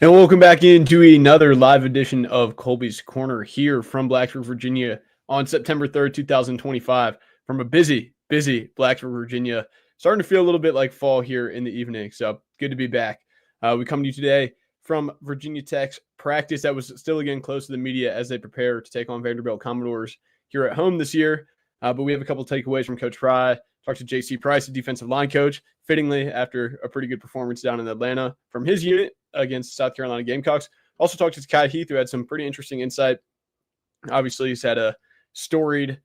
And welcome back into another live edition of Kolby's Corner here from Blacksburg, Virginia on September 3rd, 2025. From a busy Blacksburg, Virginia. Starting to feel a little bit like fall here in the evening. So good to be back. We come to you today from Virginia Tech's practice that was still again close to the media as they prepare to take on Vanderbilt Commodores here at home this year. But we have a couple of takeaways from Coach Fry. Talked to J.C. Price, the defensive line coach, fittingly after a pretty good performance down in Atlanta from his unit against South Carolina Gamecocks. Also talked to Kai Heath, who had some pretty interesting insight. Obviously, he's had a storied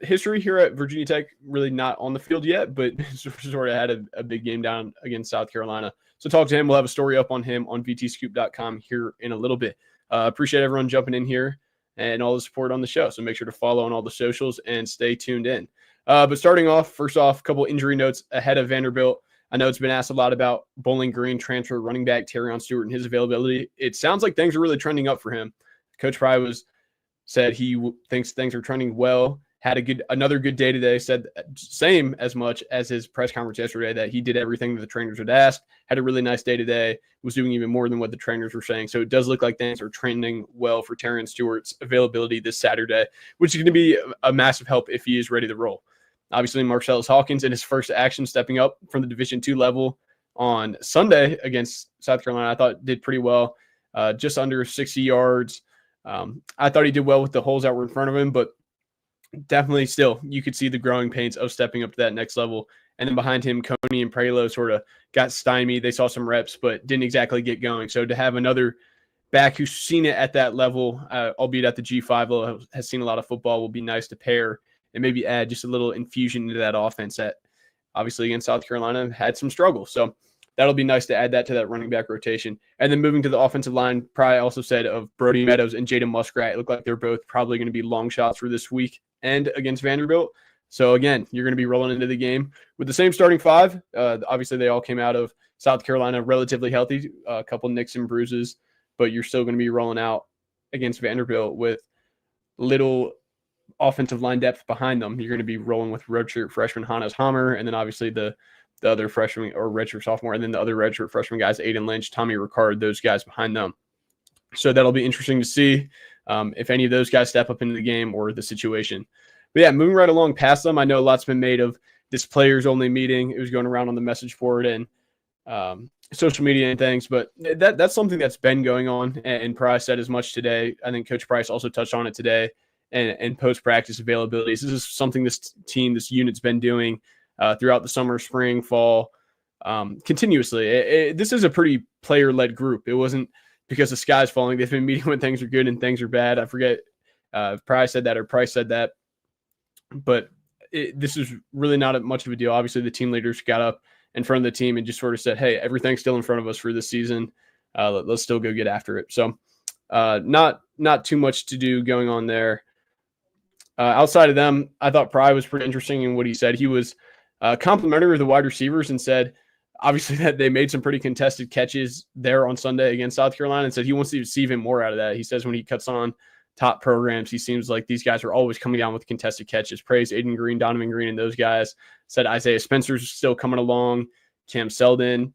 history here at Virginia Tech, really not on the field yet, but sort of had a big game down against South Carolina. So talk to him. We'll have a story up on him on vtscoop.com here in a little bit. Appreciate everyone jumping in here and all the support on the show. So make sure to follow on all the socials and stay tuned in. But starting off, first off, a couple injury notes ahead of Vanderbilt. I know it's been asked a lot about Bowling Green transfer running back Terrion Stewart and his availability. It sounds like things are really trending up for him. Coach Fry said he thinks things are trending well. Had another good day today. Said same as much as his press conference yesterday, that he did everything that the trainers had asked. Had a really nice day today. Was doing even more than what the trainers were saying. So it does look like things are trending well for Terrion Stewart's availability this Saturday, which is going to be a massive help if he is ready to roll. Obviously, Marcellus Hawkins in his first action stepping up from the Division II level on Sunday against South Carolina, I thought did pretty well, just under 60 yards. I thought he did well with the holes that were in front of him, but definitely still you could see the growing pains of stepping up to that next level. And then behind him, Coney and Prelo sort of got stymied. They saw some reps, but didn't exactly get going. So to have another back who's seen it at that level, albeit at the G5 level, has seen a lot of football, will be nice to pair and maybe add just a little infusion into that offense that obviously against South Carolina had some struggles. So that'll be nice to add that to that running back rotation. And then moving to the offensive line, Pry also said of Brody Meadows and Jaden Muskrat, it looked like they're both probably going to be long shots for this week and against Vanderbilt. So again, you're going to be rolling into the game with the same starting five. Obviously, they all came out of South Carolina relatively healthy, a couple nicks and bruises, but you're still going to be rolling out against Vanderbilt with little offensive line depth behind them. You're going to be rolling with redshirt freshman Hannes Hammer, and then obviously the other freshman or redshirt sophomore, and then the other redshirt freshman guys, Aiden Lynch, Tommy Ricard, those guys behind them. So that'll be interesting to see if any of those guys step up into the game or the situation. But yeah, moving right along past them, I know a lot's been made of this players-only meeting. It was going around on the message board and social media and things, but that's something that's been going on, and Price said as much today. I think Coach Price also touched on it today. And post-practice availabilities. This is something this unit's been doing throughout the summer, spring, fall, continuously. This is a pretty player-led group. It wasn't because the sky's falling. They've been meeting when things are good and things are bad. I forget if Price said that or Price said that. But this is really not much of a deal. Obviously, the team leaders got up in front of the team and just sort of said, hey, everything's still in front of us for this season. Let's still go get after it. So not too much to do going on there. Outside of them, I thought Pry was pretty interesting in what he said. He was complimentary of the wide receivers and said, obviously, that they made some pretty contested catches there on Sunday against South Carolina, and said he wants to see even more out of that. He says when he cuts on top programs, he seems like these guys are always coming down with contested catches. Praised Aiden Green, Donovan Green, and those guys. Said Isaiah Spencer's still coming along, Cam Selden.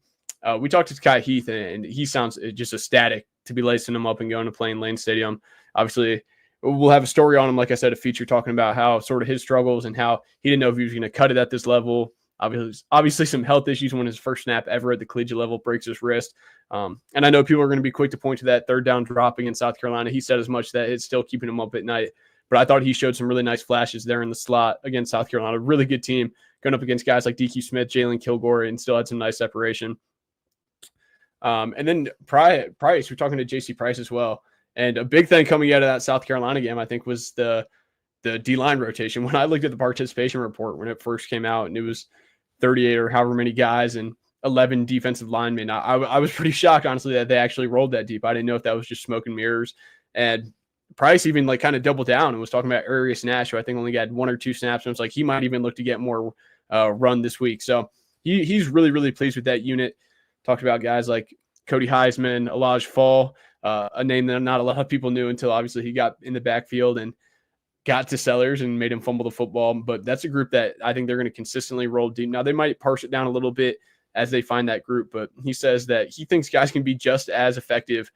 We talked to Kai Heath, and he sounds just ecstatic to be lacing him up and going to play in Lane Stadium. Obviously, we'll have a story on him, like I said, a feature talking about how sort of his struggles and how he didn't know if he was going to cut it at this level. Obviously some health issues when his first snap ever at the collegiate level breaks his wrist. And I know people are going to be quick to point to that third down drop against South Carolina. He said as much that it's still keeping him up at night. But I thought he showed some really nice flashes there in the slot against South Carolina. Really good team going up against guys like DQ Smith, Jalen Kilgore, and still had some nice separation. And then Price, we're talking to J.C. Price as well. And a big thing coming out of that South Carolina game, I think, was the D-line rotation. When I looked at the participation report when it first came out, and it was 38 or however many guys and 11 defensive linemen, I was pretty shocked, honestly, that they actually rolled that deep. I didn't know if that was just smoke and mirrors. And Price even kind of doubled down and was talking about Arius Nash, who I think only got 1 or 2 snaps. And it was like he might even look to get more run this week. So he's really, really pleased with that unit. Talked about guys like Cody Heisman, Elijah Fall, a name that not a lot of people knew until obviously he got in the backfield and got to Sellers and made him fumble the football. But that's a group that I think they're going to consistently roll deep. Now, they might parse it down a little bit as they find that group. But he says that he thinks guys can be just as effective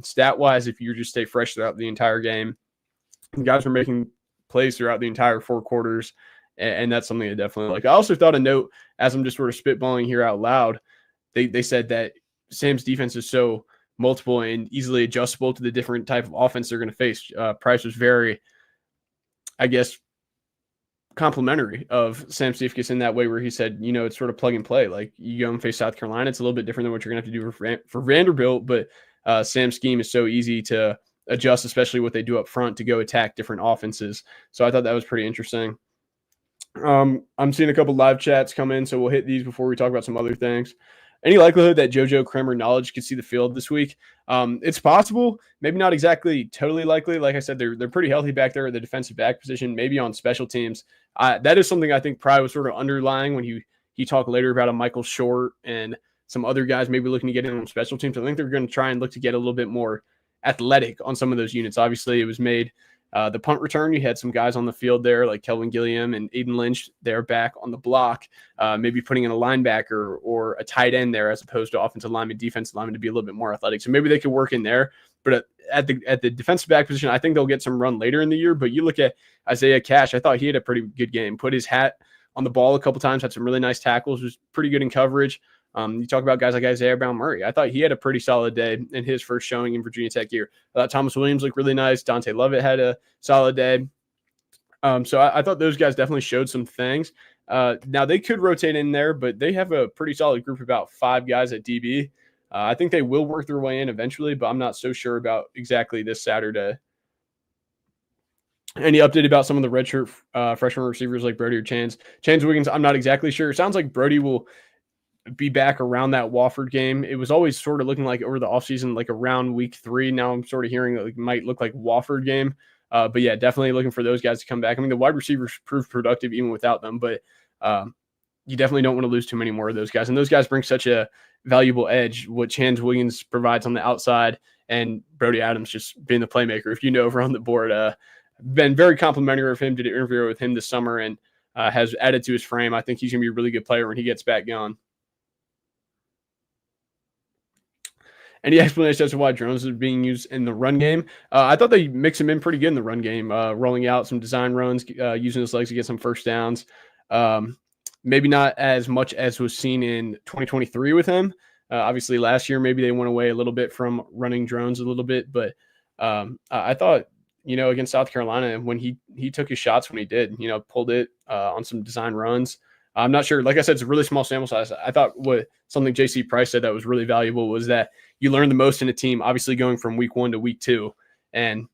stat-wise if you just stay fresh throughout the entire game. And guys are making plays throughout the entire 4 quarters, and that's something I definitely like. I also thought a note, as I'm just sort of spitballing here out loud, they said that Sam's defense is so multiple and easily adjustable to the different type of offense they're going to face. Price was very, I guess, complimentary of Sam Stevkis in that way, where he said, it's sort of plug and play. Like, you go and face South Carolina, it's a little bit different than what you're going to have to do for Vanderbilt, but Sam's scheme is so easy to adjust, especially what they do up front to go attack different offenses. So I thought that was pretty interesting. I'm seeing a couple live chats come in, so we'll hit these before we talk about some other things. Any likelihood that JoJo Kramer Knowledge could see the field this week? It's possible, maybe not exactly totally likely. Like I said, they're pretty healthy back there at the defensive back position, maybe on special teams. That is something I think Pry was sort of underlying when he talked later about a Michael Short and some other guys maybe looking to get in on special teams. I think they're going to try and look to get a little bit more athletic on some of those units. Obviously, it was made the punt return. You had some guys on the field there like Kelvin Gilliam and Aiden Lynch. They're back on the block, maybe putting in a linebacker or a tight end there as opposed to offensive lineman, defensive lineman to be a little bit more athletic. So maybe they could work in there. But at the defensive back position, I think they'll get some run later in the year. But you look at Isaiah Cash, I thought he had a pretty good game. Put his hat on the ball a couple times, had some really nice tackles, was pretty good in coverage. You talk about guys like Isaiah Brown Murray. I thought he had a pretty solid day in his first showing in Virginia Tech year. I thought Thomas Williams looked really nice. Dante Lovett had a solid day. So I thought those guys definitely showed some things. Now they could rotate in there, but they have a pretty solid group, about 5 guys at DB. I think they will work their way in eventually, but I'm not so sure about exactly this Saturday. Any update about some of the redshirt freshman receivers like Brody or Chance Wiggins? I'm not exactly sure. It sounds like Brody will be back around that Wofford game. It was always sort of looking like over the offseason, like around week 3. Now I'm sort of hearing that it might look like Wofford game. But yeah, definitely looking for those guys to come back. I mean, the wide receivers proved productive even without them, but you definitely don't want to lose too many more of those guys. And those guys bring such a valuable edge, what Chance Wiggins provides on the outside, and Brody Adams just being the playmaker. If you know, over on the board, been very complimentary of him. Did an interview with him this summer and has added to his frame. I think he's going to be a really good player when he gets back going. Any explanation as to why drones are being used in the run game? I thought they mix him in pretty good in the run game, rolling out some design runs, using his legs to get some first downs. Maybe not as much as was seen in 2023 with him. Obviously, last year, maybe they went away a little bit from running drones a little bit. But I thought, against South Carolina, when he took his shots when he did, pulled it on some design runs. I'm not sure. Like I said, it's a really small sample size. I thought something J.C. Price said that was really valuable was that you learn the most in a team, obviously going from week 1 to week 2. And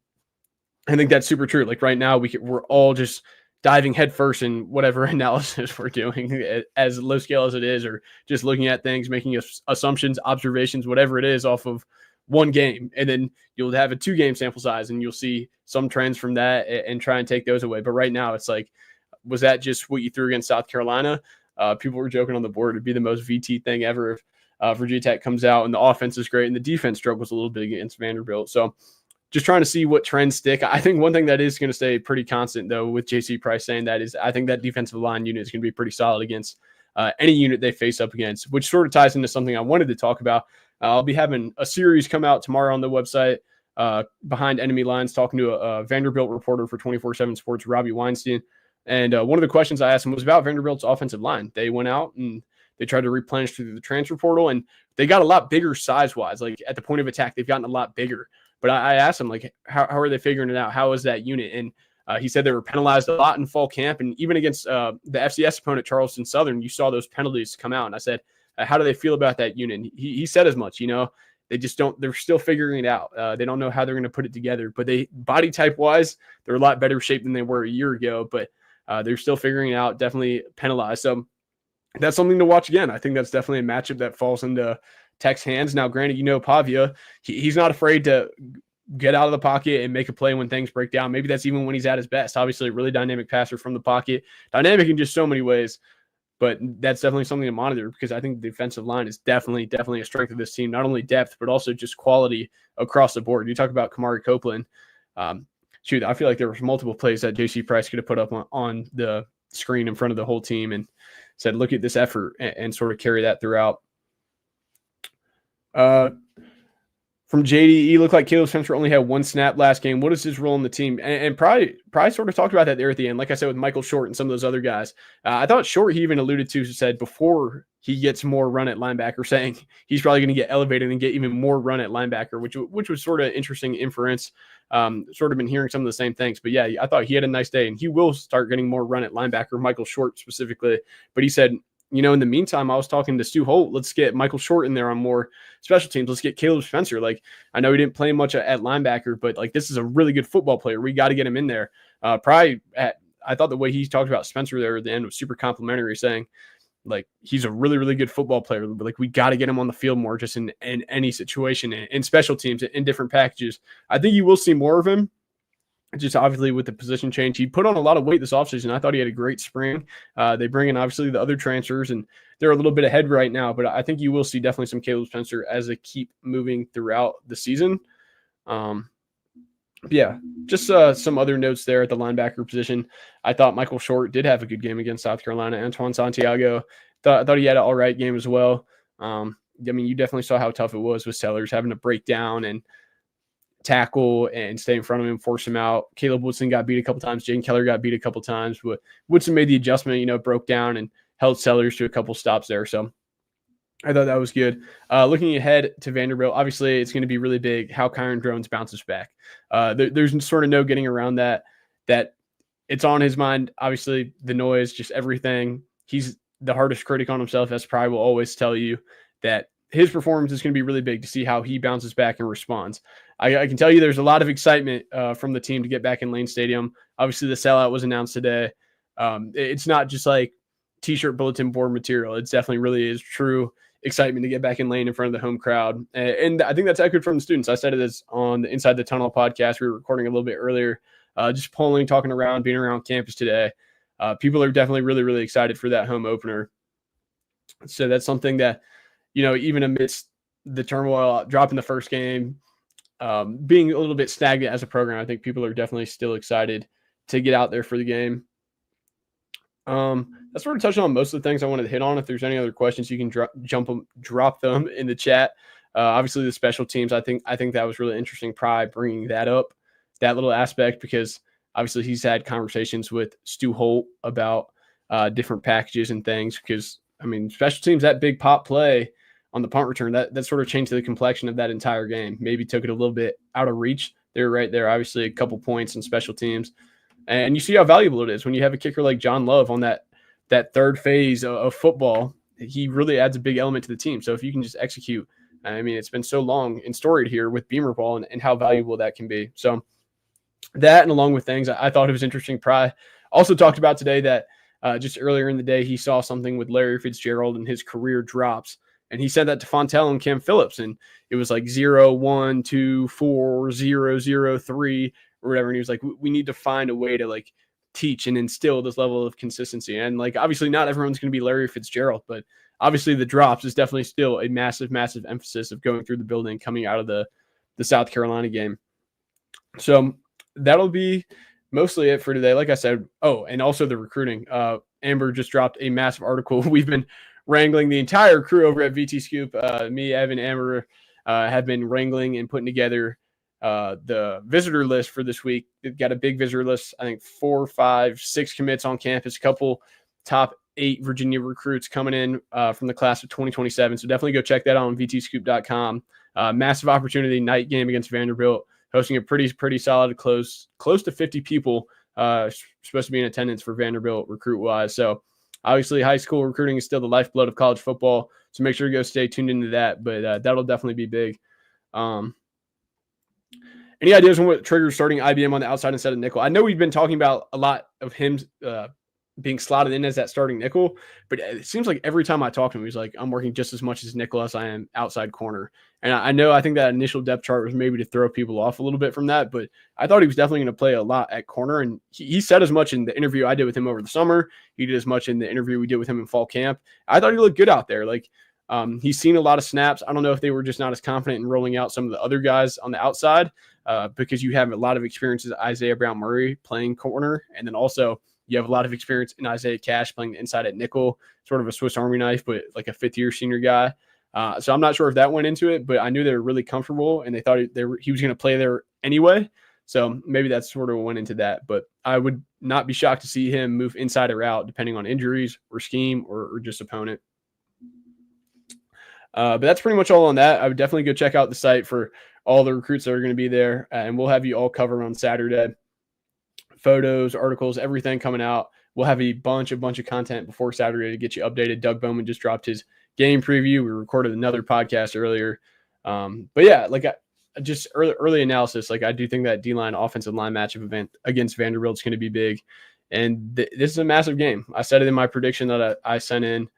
I think that's super true. Like right now, we're all just diving headfirst in whatever analysis we're doing, as low scale as it is, or just looking at things, making assumptions, observations, whatever it is off of one game. And then you'll have a 2-game sample size and you'll see some trends from that and try and take those away. But right now it's like, was that just what you threw against South Carolina? People were joking on the board. It'd be the most VT thing ever if Virginia Tech comes out and the offense is great and the defense struggles a little bit against Vanderbilt. So just trying to see what trends stick. I think one thing that is going to stay pretty constant, though, with J.C. Price saying that is I think that defensive line unit is going to be pretty solid against any unit they face up against, which sort of ties into something I wanted to talk about. I'll be having a series come out tomorrow on the website, Behind Enemy Lines, talking to a Vanderbilt reporter for 24/7 Sports, Robbie Weinstein. And one of the questions I asked him was about Vanderbilt's offensive line. They went out and they tried to replenish through the transfer portal, and they got a lot bigger size-wise. Like at the point of attack, they've gotten a lot bigger. But I asked him, like, how are they figuring it out? How is that unit? And he said they were penalized a lot in fall camp. And even against the FCS opponent, Charleston Southern, you saw those penalties come out. And I said, how do they feel about that unit? And he said as much, they just don't, they're still figuring it out. They don't know how they're going to put it together. But body type-wise, they're a lot better shape than they were a year ago. But they're still figuring it out, definitely penalized. So that's something to watch again. I think that's definitely a matchup that falls into Tech's hands. Now, granted, Pavia, he's not afraid to get out of the pocket and make a play when things break down. Maybe that's even when he's at his best. Obviously, a really dynamic passer from the pocket. Dynamic in just so many ways. But that's definitely something to monitor because I think the defensive line is definitely a strength of this team. Not only depth, but also just quality across the board. You talk about Kamari Copeland. I feel like there were multiple plays that J.C. Price could have put up on the screen in front of the whole team and said, look at this effort and sort of carry that throughout. From JD, he looked like Caleb Spencer only had one snap last game. What is his role in the team? And probably sort of talked about that there at the end. Like I said, with Michael Short and some of those other guys, I thought Short, he even alluded to, said before he gets more run at linebacker, saying he's probably going to get elevated and get even more run at linebacker, which was sort of interesting inference. Sort of been hearing some of the same things. But yeah, I thought he had a nice day, and he will start getting more run at linebacker, Michael Short specifically. But he said, in the meantime, I was talking to Stu Holt. Let's get Michael Short in there on more special teams. Let's get Caleb Spencer. Like, I know he didn't play much at linebacker, but like, this is a really good football player. We got to get him in there. I thought the way he talked about Spencer there at the end was super complimentary, saying like, he's a really, really good football player. But like, we got to get him on the field more, just in any situation, in special teams, in different packages. I think you will see more of him. Just obviously with the position change, he put on a lot of weight this offseason. I thought he had a great spring. They bring in obviously the other transfers, and they're a little bit ahead right now. But I think you will see definitely some Caleb Spencer as they keep moving throughout the season. Yeah, just some other notes there at the linebacker position. I thought Michael Short did have a good game against South Carolina. Antoine Santiago, I thought he had an all right game as well. I mean, you definitely saw how tough it was with Sellers having to break down and tackle and stay in front of him, force him out. Caleb Woodson got beat a couple times. Jaden Keller got beat a couple times, but Woodson made the adjustment, broke down and held Sellers to a couple stops there. So I thought that was good. Looking ahead to Vanderbilt, obviously it's going to be really big how Kyron Drones bounces back. There's sort of no getting around that it's on his mind. Obviously the noise, just everything. He's the hardest critic on himself, as Pry will always tell you, that his performance is going to be really big to see how he bounces back and responds. I can tell you there's a lot of excitement from the team to get back in Lane Stadium. Obviously, the sellout was announced today. It's not just like T-shirt bulletin board material. It's definitely really is true excitement to get back in Lane in front of the home crowd. And I think that's echoed from the students. I said it on the Inside the Tunnel podcast. We were recording a little bit earlier, just polling, talking around, being around campus today. People are definitely really, really excited for that home opener. So that's something that, even amidst the turmoil, dropping the first game, being a little bit stagnant as a program, I think people are definitely still excited to get out there for the game. That's sort of touching on most of the things I wanted to hit on. If there's any other questions, you can drop them in the chat. Obviously, the special teams, I think that was really interesting. Pry bringing that up, that little aspect, because obviously he's had conversations with Stu Holt about different packages and things. Because I mean, special teams, that big pop play on the punt return, that sort of changed the complexion of that entire game. Maybe took it a little bit out of reach. They're right there, obviously a couple points in special teams. And you see how valuable it is when you have a kicker like John Love on that third phase of football. He really adds a big element to the team. So if you can just execute, I mean, it's been so long and storied here with Beamer ball and how valuable that can be. So that, and along with things, I thought it was interesting. Pry also talked about today that just earlier in the day, he saw something with Larry Fitzgerald and his career drops. And he said that to Fontel and Cam Phillips, and it was like 0, 1, 2, 4, 0, 0, 3, or whatever. And he was like, we need to find a way to like teach and instill this level of consistency. And like, obviously not everyone's going to be Larry Fitzgerald, but obviously the drops is definitely still a massive, massive emphasis of going through the building, coming out of the South Carolina game. So that'll be mostly it for today. Like I said, and also the recruiting. Amber just dropped a massive article. We've been wrangling, the entire crew over at VT Scoop. Me, Evan, Amber have been wrangling and putting together the visitor list for this week. They've got a big visitor list. I think 4, 5, 6 commits on campus, a couple top 8 Virginia recruits coming in from the class of 2027. So definitely go check that out on vtscoop.com. Massive opportunity, night game against Vanderbilt, hosting a pretty solid close to 50 people supposed to be in attendance for Vanderbilt recruit-wise. So obviously high school recruiting is still the lifeblood of college football. So make sure you go stay tuned into that. But that'll definitely be big. Any ideas on what triggers starting IBM on the outside instead of nickel? I know we've been talking about a lot of him being slotted in as that starting nickel, but it seems like every time I talk to him, he's like, I'm working just as much as nickel as I am outside corner. And I think that initial depth chart was maybe to throw people off a little bit from that, but I thought he was definitely going to play a lot at corner. And he said as much in the interview I did with him over the summer. He did as much in the interview we did with him in fall camp. I thought he looked good out there. Like, he's seen a lot of snaps. I don't know if they were just not as confident in rolling out some of the other guys on the outside because you have a lot of experiences, Isaiah Brown Murray playing corner. And then also you have a lot of experience in Isaiah Cash playing the inside at nickel, sort of a Swiss Army knife, but like a fifth-year senior guy. So I'm not sure if that went into it, but I knew they were really comfortable, and they thought he was going to play there anyway. So maybe that's sort of went into that. But I would not be shocked to see him move inside or out, depending on injuries or scheme or just opponent. But that's pretty much all on that. I would definitely go check out the site for all the recruits that are going to be there, and we'll have you all covered on Saturday. Photos, articles, everything coming out. We'll have a bunch of content before Saturday to get you updated. Doug Bowman just dropped his game preview. We recorded another podcast earlier. But yeah, like just early analysis, like I do think that D-line offensive line matchup event against Vanderbilt is going to be big. And this is a massive game. I said it in my prediction that I sent in.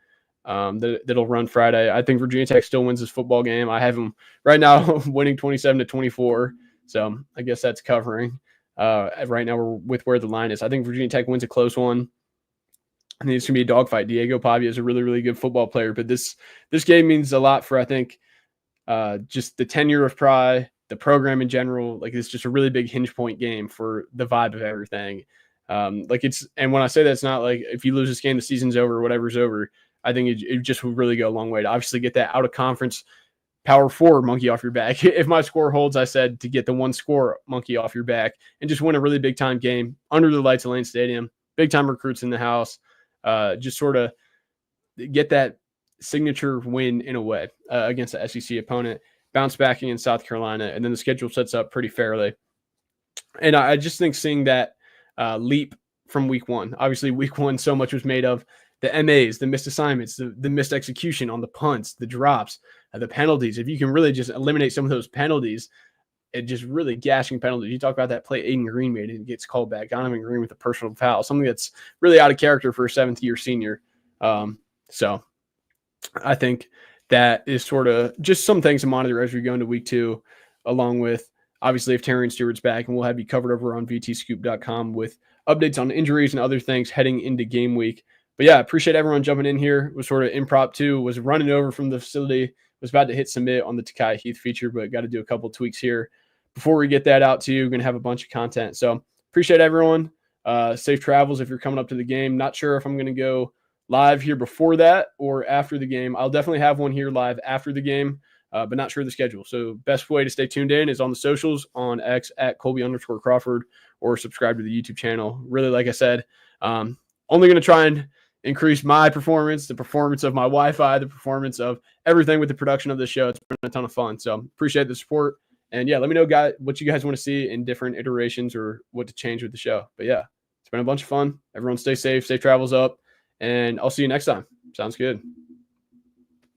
That'll run Friday. I think Virginia Tech still wins this football game. I have them right now winning 27-24. So I guess that's covering. Right now we're with where the line is. I think Virginia Tech wins a close one. I think it's gonna be a dogfight. Diego Pavia is a really, really good football player, but this game means a lot for, I think, just the tenure of Pry, the program in general. Like, it's just a really big hinge point game for the vibe of everything. And when I say that, it's not like if you lose this game, the season's over or whatever's over. I think it just would really go a long way to obviously get that out of conference Power 4 monkey off your back. If my score holds, I said to get the one score monkey off your back and just win a really big time game under the lights of Lane Stadium. Big time recruits in the house. Just sort of get that signature win in a way against the SEC opponent. Bounce back against South Carolina, and then the schedule sets up pretty fairly. And I just think seeing that leap from week one. Obviously, week one, so much was made of the MAs, the missed assignments, the missed execution on the punts, the drops, the penalties. If you can really just eliminate some of those penalties, it just really gashing penalties. You talk about that play Aiden Green made and gets called back. Donovan Green with a personal foul, something that's really out of character for a seventh-year senior. So I think that is sort of just some things to monitor as we go into week two, along with obviously if Terrion Stewart's back, and we'll have you covered over on vtscoop.com with updates on injuries and other things heading into game week. But yeah, appreciate everyone jumping in here. It was sort of impromptu, was running over from the facility, was about to hit submit on the Takai Heath feature, but got to do a couple tweaks here before we get that out to you. We're going to have a bunch of content. So appreciate everyone. Safe travels if you're coming up to the game. Not sure if I'm going to go live here before that or after the game. I'll definitely have one here live after the game, but not sure of the schedule. So best way to stay tuned in is on the socials, on X at Kolby_Crawford, or subscribe to the YouTube channel. Really, like I said, only going to try and increase my performance, the performance of my Wi-Fi, the performance of everything with the production of this show. It's been a ton of fun. So appreciate the support. And yeah, let me know, guys, what you guys want to see in different iterations or what to change with the show. But yeah, it's been a bunch of fun. Everyone stay safe, safe travels up, and I'll see you next time. Sounds good.